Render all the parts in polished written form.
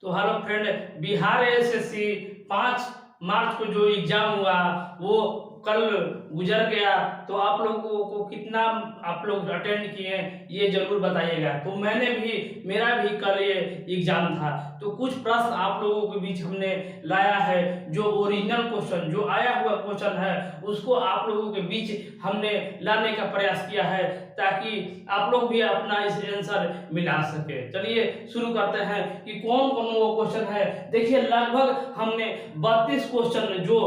तो hello friend, Bihar SSC 5 मार्च को जो एग्जाम हुआ वो कल गुजर गया। तो आप लोगों को कितना आप लोग अटेंड किए ये जरूर बताइएगा। तो मेरा भी कल ये एग्जाम था। तो कुछ प्रश्न आप लोगों के बीच हमने लाया है, जो ओरिजिनल क्वेश्चन जो आया हुआ क्वेश्चन है उसको आप लोगों के बीच हमने लाने का प्रयास किया है, ताकि आप लोग भी अपना इस आंसर मिला सके। चलिए शुरू करते हैं कि कौन कौन वो क्वेश्चन है। देखिए, लगभग हमने 32 क्वेश्चन जो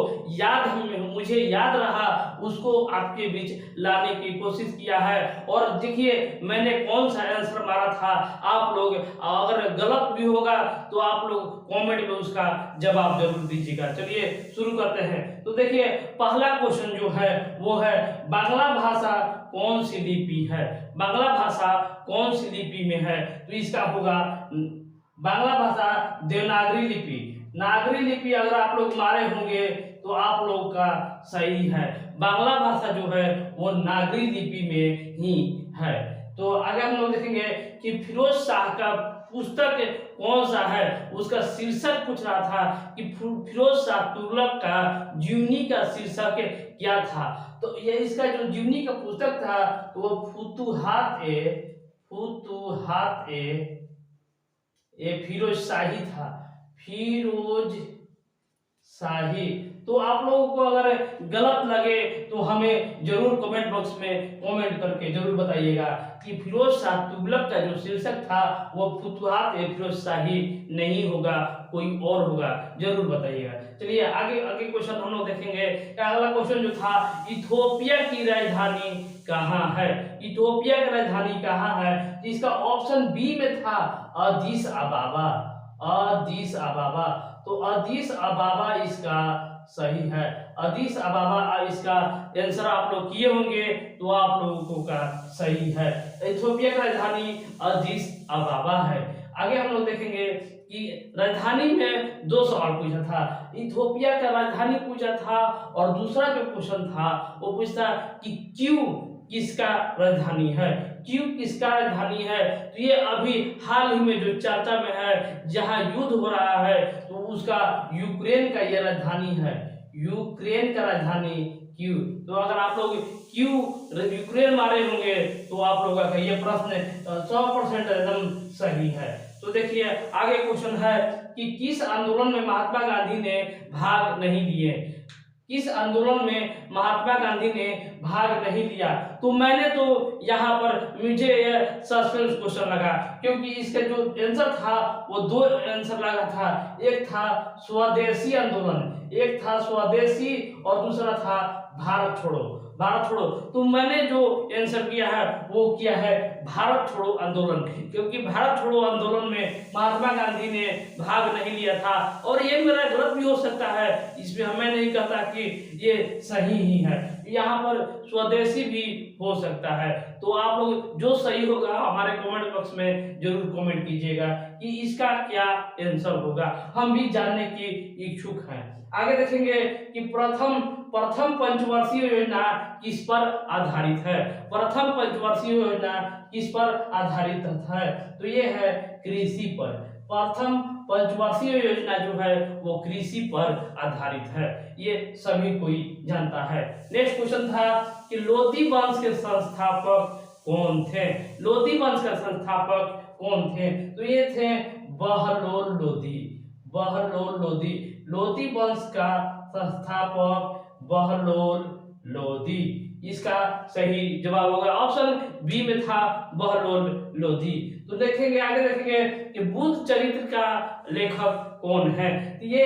मुझे याद रहा उसको आपके बीच लाने की कोशिश किया है। और देखिए मैंने कौन सा आंसर मारा था, आप लोग अगर गलत भी होगा तो आप लोग कमेंट में उसका जवाब जरूर दीजिएगा। चलिए शुरू करते हैं। तो देखिए, पहला क्वेश्चन जो है वो है, बांग्ला भाषा कौन सी लिपि है? बांग्ला भाषा कौन सी लिपि में है? तो इसका होगा बांग्ला भाषा देवनागरी लिपि। नागरी लिपि अगर आप लोग मारे होंगे तो आप लोग का सही है। बांग्ला भाषा जो है वो नागरी लिपि में ही है। तो आगे हम लोग देखेंगे कि फिरोज शाह का पुस्तक कौन सा है। उसका शीर्षक पूछ रहा था कि फिरोज शाह तुगलक का जीवनी का शीर्षक क्या था। तो ये इसका जो जीवनी का पुस्तक था वो फुतुहात ए फिरोज शाही था। फिरोज शाही। तो आप लोगों को अगर गलत लगे तो हमें जरूर कमेंट बॉक्स में कमेंट करके जरूर बताइएगा कि फिरोज शाह तुगलक का जो शीर्षक था वो फुतुहात ए फिरोज शाही नहीं होगा, कोई और होगा, जरूर बताइएगा। चलिए आगे आगे क्वेश्चन हम लोग देखेंगे। अगला क्वेश्चन जो था, इथोपिया की राजधानी कहाँ है? इथोपिया की राजधानी कहाँ है? इसका ऑप्शन बी में था अदीस अबाबा। अदीस अबाबा। तो अदीस अबाबा इसका सही है। अदीस अबाबा इसका आंसर आप लोग किए होंगे तो आप लोगों का सही है। इथोपिया की राजधानी अदीस अबाबा है। आगे हम लोग देखेंगे कि राजधानी में 2 सवाल पूछा था। इथोपिया का राजधानी पूछा था और दूसरा जो क्वेश्चन था वो पूछता कि क्यू किसका राजधानी है। क्यू किसका राजधानी है? तो ये अभी हाल ही में जो चर्चा में है, जहां युद्ध हो रहा है, तो उसका यूक्रेन का ये राजधानी है। यूक्रेन का राजधानी क्यू। तो अगर आप लोग क्यू यूक्रेन मारे होंगे तो आप लोगों का ये प्रश्न 100% एकदम सही है। तो देखिए आगे क्वेश्चन है कि किस आंदोलन में महात्मा गांधी ने भाग नहीं लिए? किस आंदोलन में महात्मा गांधी ने भाग नहीं लिया? तो मैंने तो यहाँ पर मुझे यह सस्पेंस क्वेश्चन लगा, क्योंकि इसका जो आंसर था वो 2 आंसर लगा था। एक था स्वदेशी आंदोलन, एक था स्वदेशी और दूसरा था भारत छोड़ो। भारत छोड़ो। तो मैंने जो आंसर किया है वो किया है भारत छोड़ो आंदोलन, क्योंकि भारत छोड़ो आंदोलन में महात्मा गांधी ने भाग नहीं लिया था। और ये मेरा गलत भी हो सकता है, इसमें मैं नहीं कहता कि ये सही ही है, यहाँ पर स्वदेशी भी हो सकता है। तो आप लोग जो सही होगा हमारे कमेंट बॉक्स में जरूर कमेंट कीजिएगा कि इसका क्या आंसर होगा, हम भी जानने की इच्छुक हैं। आगे देखेंगे कि प्रथम पंचवर्षीय योजना किस पर आधारित है? प्रथम पंचवर्षीय योजना किस पर आधारित है? तो ये है कृषि पर। प्रथम पंचवर्षीय योजना जो है वो कृषि पर आधारित है, ये सभी कोई जानता है। नेक्स्ट क्वेश्चन था कि लोधी वंश के संस्थापक कौन थे? लोधी वंश का संस्थापक कौन थे? तो ये थे बहलोल लोधी। बहलोल लोधी। लोधी वंश का संस्थापक बहलोल लोधी। इसका सही जवाब होगा ऑप्शन बी में था बहलोल लोधी। तो देखेंगे आगे देखेंगे कि बुद्ध चरित्र का लेखक कौन है? ये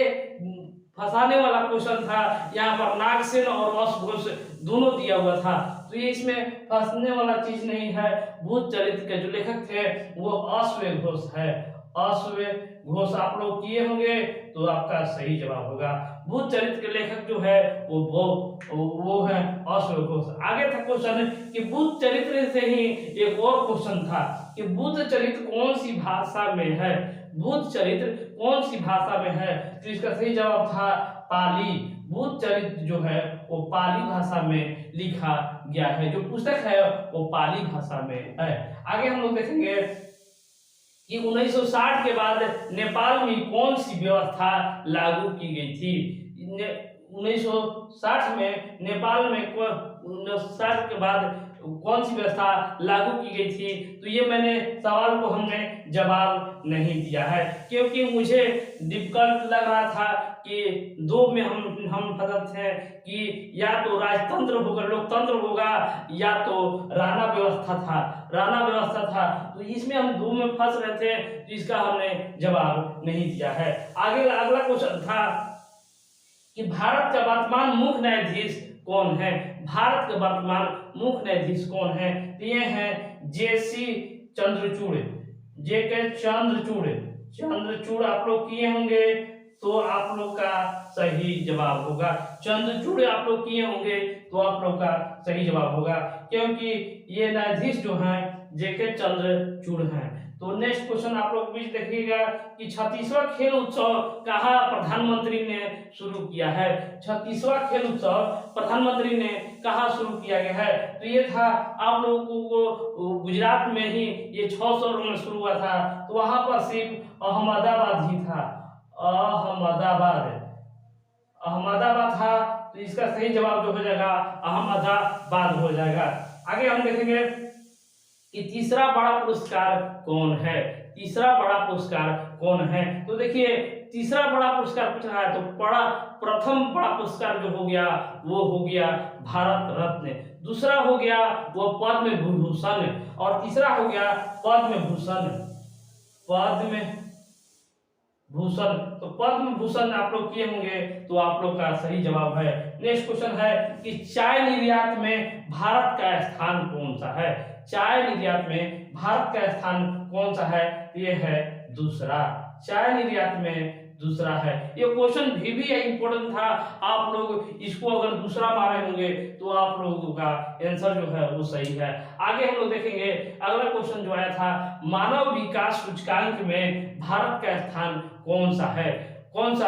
फंसाने वाला क्वेश्चन था। यहाँ पर नागसेन और अश्वघोष दोनों दिया हुआ था, तो ये इसमें फंसने वाला चीज नहीं है। बुद्ध चरित्र के जो लेखक थे वो अश्वघोष है। अश्वघोष आप लोग किए होंगे तो आपका सही जवाब होगा। बुद्ध चरित्र के लेखक जो है वो है अश्वघोष। आगे था क्वेश्चन कि बुद्ध चरित्र से ही एक और क्वेश्चन था कि बुद्ध चरित्र कौन सी भाषा में है? बुद्ध चरित्र कौन सी भाषा में है? तो इसका सही जवाब था पाली। बुद्ध चरित्र जो है वो पाली भाषा में लिखा गया है, जो पुस्तक है वो पाली भाषा में है। आगे हम लोग देखेंगे कि 1960 के बाद नेपाल में कौन सी व्यवस्था लागू की गई थी। 1960 में नेपाल में 1960 के बाद कौन सी व्यवस्था लागू की गई थी। तो ये मैंने सवाल को हमने जवाब नहीं दिया है, क्योंकि मुझे डिफिकल्ट लग रहा था कि दो में हम फंसे थे कि या तो राजतंत्र होगा, लोकतंत्र होगा, या तो राणा व्यवस्था था। तो इसमें हम दो में फंस रहे थे, तो इसका हमने जवाब नहीं दिया है। आगे अगला क्वेश्चन था कि भारत का वर्तमान मुख्य न्यायाधीश कौन है। भारत के वर्तमान मुख्य न्यायाधीश कौन है। तो ये हैं जेसी चंद्रचूड़। चंद्रचूड़ आप लोग किए होंगे, तो आप लोग का सही जवाब होगा। चंद्रचूड़ आप लोग किए होंगे तो आप लोग का सही जवाब होगा, क्योंकि ये न्यायाधीश जो हैं जेके चंद्रचूड़ हैं। तो नेक्स्ट क्वेश्चन आप लोग बीच देखिएगा कि 36वां खेल उत्सव कहाँ प्रधानमंत्री ने शुरू किया है। 36वां खेल उत्सव प्रधानमंत्री ने कहाँ शुरू किया गया है। तो ये था आप लोगों को गुजरात में ही ये 600 में शुरू हुआ था। तो वहां पर सिर्फ अहमदाबाद ही था, अहमदाबाद था। तो इसका सही जवाब जो हो जाएगा अहमदाबाद हो जाएगा। आगे हम देखेंगे कि तीसरा बड़ा पुरस्कार कौन है। तो देखिए तीसरा बड़ा पुरस्कार पूछ रहा है, तो प्रथम बड़ा पुरस्कार जो हो गया वो हो गया भारत रत्न, दूसरा हो गया वो पद्म विभूषण, और तीसरा हो गया पद्म भूषण। तो पद्म भूषण आप लोग किए होंगे, तो आप लोग का सही जवाब है। नेक्स्ट क्वेश्चन है कि चाय निर्यात में भारत का स्थान कौन सा है। चाय निर्यात में भारत का स्थान कौन सा है। ये है दूसरा, चाय निर्यात में दूसरा है। ये क्वेश्चन भी इंपॉर्टेंट था। आप लोग इसको अगर दूसरा मारे होंगे तो आप लोगों का आंसर जो है वो सही है। आगे हम लोग देखेंगे अगला क्वेश्चन जो आया था, मानव विकास सूचकांक में भारत का स्थान कौन सा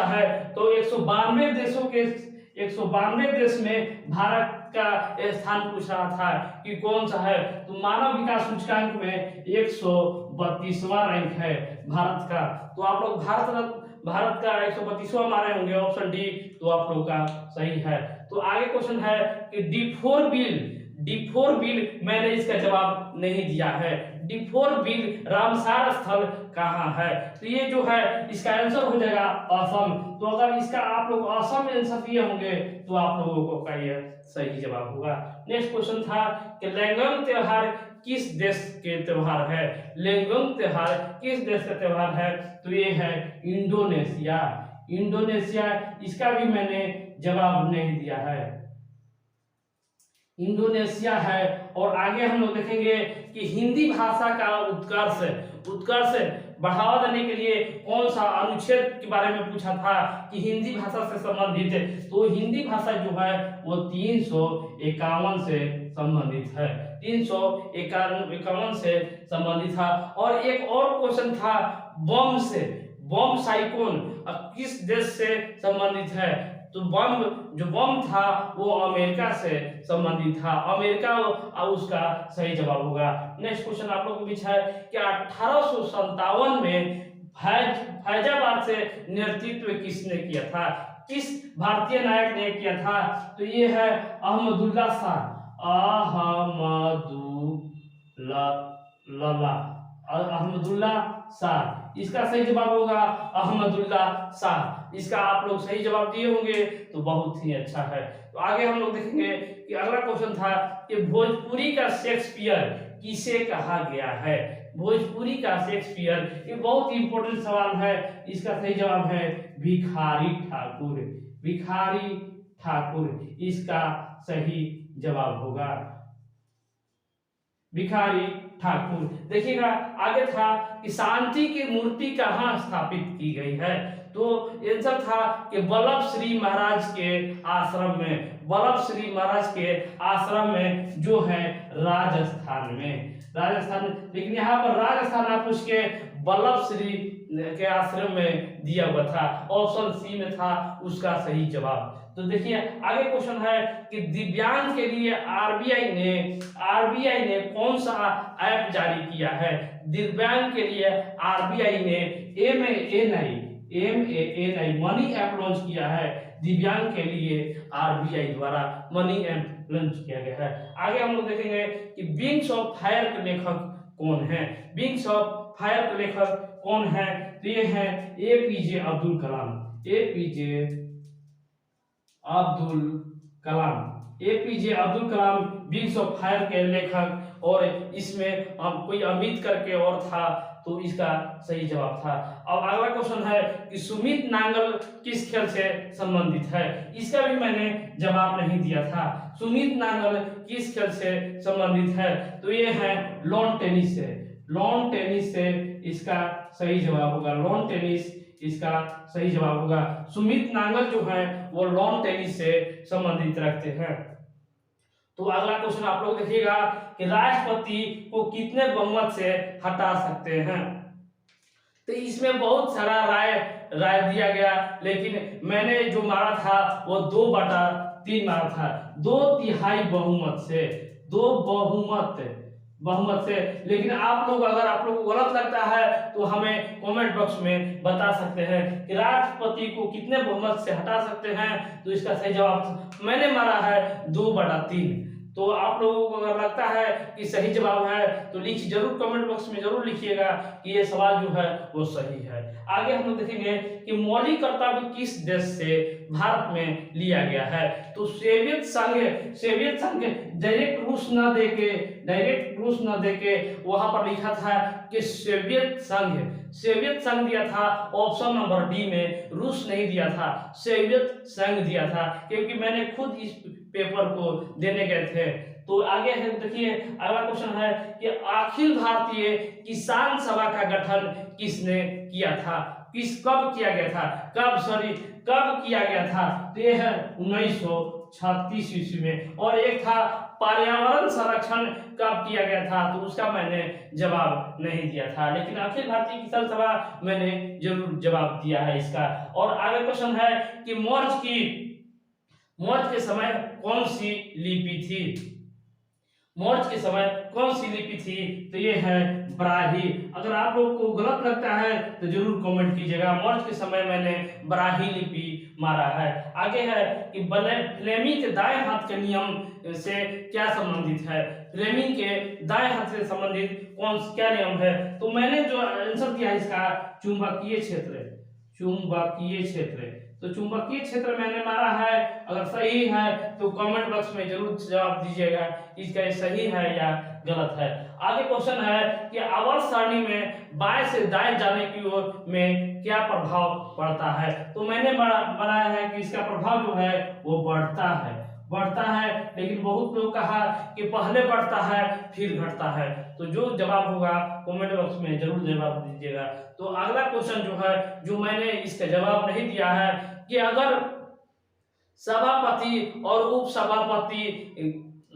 है। तो 192 देश में भारत का स्थान पूछ रहा था कि कौन सा है। तो मानव विकास सूचकांक में 132वां रैंक है भारत का। तो आप लोग भारत का 132वां मारे होंगे, ऑप्शन डी, तो आप लोग का सही है। तो आगे क्वेश्चन है कि D4 बिल मैंने इसका जवाब नहीं दिया है। D4 बिल रामसार स्थल कहाँ है। तो ये जो है इसका आंसर हो जाएगा असम। तो अगर इसका आप लोग असम में आंसर दिए होंगे तो आप लोगों को का ये सही जवाब होगा। नेक्स्ट क्वेश्चन था कि लेंगम त्योहार किस देश के त्योहार है। लेंगम त्योहार किस देश का त्योहार है। तो ये है इंडोनेशिया। इसका भी मैंने जवाब नहीं दिया है, इंडोनेशिया है। और आगे हम लोग देखेंगे कि हिंदी भाषा का उत्कर्ष बढ़ावा देने के लिए कौन सा अनुच्छेद के बारे में पूछा था कि हिंदी भाषा से संबंधित है। तो हिंदी भाषा जो है वो 351 से संबंधित है, 351 से संबंधित था। और एक और क्वेश्चन था बम साइक्लोन किस देश से संबंधित है। तो बम था वो अमेरिका से संबंधित था, अमेरिका उसका सही जवाब होगा। नेक्स्ट क्वेश्चन आप लोगों के बीच है कि 1857 में फैजाबाद से नेतृत्व किसने किया था, किस भारतीय नायक ने किया था। तो ये है अहमदुल्ला शाह। इसका सही जवाब होगा अहमदुल्ला शाह। इसका आप लोग सही जवाब दिए होंगे तो बहुत ही अच्छा है। तो आगे हम लोग देखेंगे कि अगला क्वेश्चन था कि भोजपुरी का शेक्सपियर किसे कहा गया है। भोजपुरी का शेक्सपियर, ये बहुत ही इंपॉर्टेंट सवाल है। इसका सही जवाब है भिखारी ठाकुर। इसका सही जवाब होगा भिखारी ठाकुर। देखिएगा आगे था कि शांति की मूर्ति कहाँ स्थापित की गई है। तो आंसर था कि वल्लभ श्री महाराज के आश्रम में जो है राजस्थान में। लेकिन यहाँ पर राजस्थान आप उसके वल्लभ श्री के आश्रम में दिया हुआ था, ऑप्शन सी में था उसका सही जवाब। तो देखिए आगे क्वेश्चन है कि दिव्यांग के लिए आरबीआई ने कौन सा ऐप जारी किया है। दिव्यांग के लिए आरबीआई ने MANI मनी ऐप लॉन्च किया है। दिव्यांग के लिए आरबीआई द्वारा मनी ऐप लॉन्च किया गया है। आगे हम लोग देखेंगे कि विंग्स ऑफ फायर के लेखक कौन है। विंग्स ऑफ फायर के लेखक कौन है, तो ये है APJ Abdul Kalam. APJ Abdul Kalam wings of fire के लेखक, और इसमें हम कोई अमित करके और था, तो इसका सही जवाब था। अब अगला क्वेश्चन है कि सुमित नांगल किस खेल से संबंधित है। इसका भी मैंने जवाब नहीं दिया था। सुमित नांगल किस खेल से संबंधित है, तो ये है लॉन टेनिस से। लॉन टेनिस से इसका सही जवाब होगा। लॉन टेनिस इसका सही जवाब होगा। सुमित नांगल जो है वो लॉन टेनिस से संबंधित रखते हैं। तो अगला क्वेश्चन आप लोग देखिएगा कि राष्ट्रपति को कितने बहुमत से हटा सकते हैं। तो इसमें बहुत सारा राय दिया गया, लेकिन मैंने जो मारा था वो 2/3 मारा था। 2/3 बहुमत से, 2 बहुमत से। लेकिन आप लोग अगर आप लोग को गलत लगता है तो हमें कमेंट बॉक्स में बता सकते हैं कि राष्ट्रपति को कितने बहुमत से हटा सकते हैं। तो इसका सही जवाब मैंने मारा है 2/3। तो आप लोगों को अगर लगता है कि सही जवाब है तो लिखिए, जरूर कमेंट बॉक्स में जरूर लिखिएगा कि ये सवाल जो है वो सही है। आगे हम लोग देखेंगे कि मौलिक कर्तव्य किस देश से भारत में लिया गया है। तो सोवियत संघ डायरेक्ट रूस न देके वहां पर लिखा था कि सोवियत संघ दिया था। ऑप्शन नंबर डी में रूस नहीं दिया था, सोवियत संघ दिया था, क्योंकि मैंने खुद इस पेपर को देने गए थे। तो आगे है देखिए, अगला क्वेश्चन है कि अखिल भारतीय किसान सभा का गठन किसने किया था। कब किया गया था, कब किया गया था। तो यह है 1936 ईस्वी में। और एक था पर्यावरण संरक्षण कब किया गया था, तो उसका मैंने जवाब नहीं दिया था, लेकिन अखिल भारतीय किसान सभा मैंने जरूर जवाब दिया है इसका। और आगे क्वेश्चन है कि मौर्य के समय कौन सी लिपि थी। मौर्य के समय कौन सी लिपि थी, तो ये है ब्राह्मी। अगर आप लोग को गलत लगता है तो जरूर कमेंट कीजिएगा। मौर्य के समय मैंने ब्राह्मी लिपि मारा है। आगे है कि फ्लेमिंग के दाएं हाथ के नियम से क्या संबंधित है। फ्लेमिंग के दाएं हाथ से संबंधित क्या नियम है, तो मैंने जो आंसर दिया है इसका चुंबकीय क्षेत्र। तो चुंबकीय क्षेत्र मैंने मारा है। अगर सही है तो कमेंट बॉक्स में जरूर जवाब दीजिएगा इसका सही है या गलत है। आगे क्वेश्चन है कि आवर्त सारणी में बाएं से दाएं जाने की ओर में क्या प्रभाव पड़ता है। तो मैंने बनाया है कि इसका प्रभाव जो है वो बढ़ता है, लेकिन बहुत लोग कहा कि पहले बढ़ता है फिर घटता है। तो जो जवाब होगा कमेंट बॉक्स में जरूर जवाब दीजिएगा। तो अगला क्वेश्चन जो है, जो मैंने इसका जवाब नहीं दिया है, कि अगर सभापति और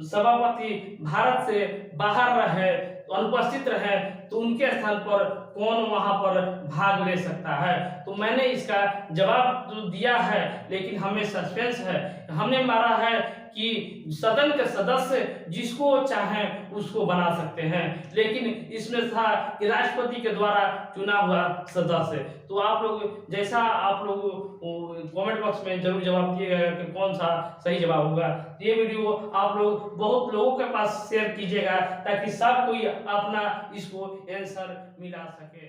सभापति भारत से बाहर रहे, अनुपस्थित रहे, तो उनके स्थान पर कौन वहां पर भाग ले सकता है। तो मैंने इसका जवाब तो दिया है, लेकिन हमें सस्पेंस है। हमने मारा है कि सदन के सदस्य जिसको चाहें उसको बना सकते हैं, लेकिन इसमें था कि राष्ट्रपति के द्वारा चुना हुआ सदस्य। तो आप लोग जैसा आप लोग कमेंट बॉक्स में जरूर जवाब दिएगा कि कौन सा सही जवाब होगा। ये वीडियो आप लोग बहुत लोगों के पास शेयर कीजिएगा ताकि सब कोई अपना इसको आंसर मिला सके।